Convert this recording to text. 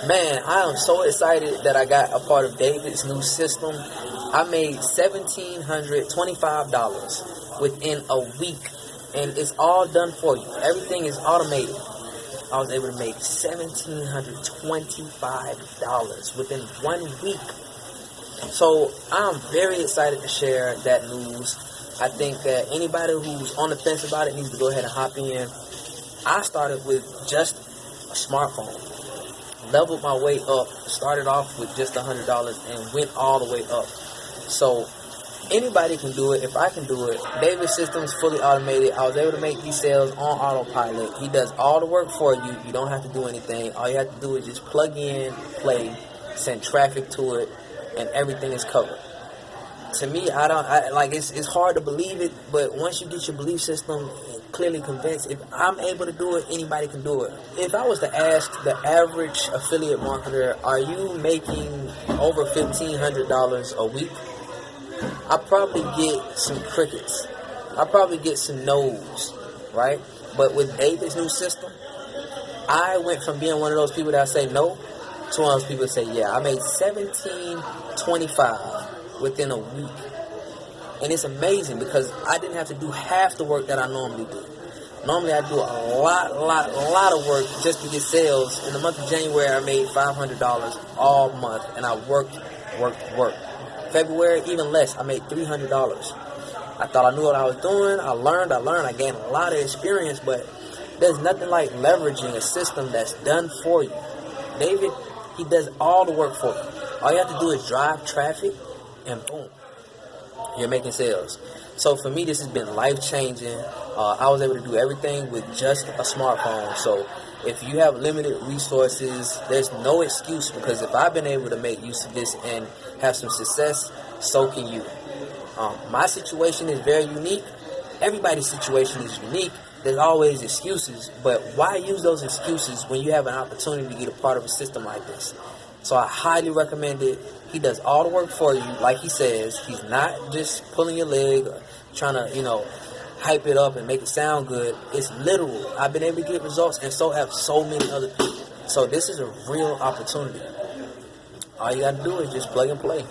Man, I am so excited that I got a part of David's new system. I made $1,725 within a week, and it's all done for you. Everything is automated. I was able to make $1,725 within 1 week. So I'm very excited to share that news. I think that anybody who's on the fence about it needs to go ahead and hop in. I started with just a smartphone, leveled my way up, started off with just $100 and went all the way up. So anybody can do it. If I can do it, David's system is fully automated. I was able to make these sales on autopilot. He does all the work for you. You don't have to do anything. All you have to do is just plug in, play, send traffic to it, and everything is covered. To me, it's hard to believe it, but once you get your belief system clearly convinced, if I'm able to do it, anybody can do it. If I was to ask the average affiliate marketer, are you making over $1,500 a week? I probably get some crickets. I probably get some no's, right? But with David's new system, I went from being one of those people that say no to one of those people that say yeah. I made $1,725 within a week. And it's amazing because I didn't have to do half the work that I normally do. Normally I do a lot of work just to get sales. In the month of January, I made $500 all month, and I worked. February, even less, I made $300. I thought I knew what I was doing. I learned. I gained a lot of experience, but there's nothing like leveraging a system that's done for you. David, he does all the work for you. All you have to do is drive traffic, and boom, you're making sales. So for me, this has been life-changing. I was able to do everything with just a smartphone. So if you have limited resources, there's no excuse, because if I've been able to make use of this and have some success, so can you. My situation is very unique. Everybody's situation is unique. There's always excuses, but why use those excuses when you have an opportunity to get a part of a system like this? So I highly recommend it. He does all the work for you, like he says. He's not just pulling your leg or trying to, hype it up and make it sound good. It's literal. I've been able to get results, and so have so many other people. So this is a real opportunity. All you got to do is just plug and play.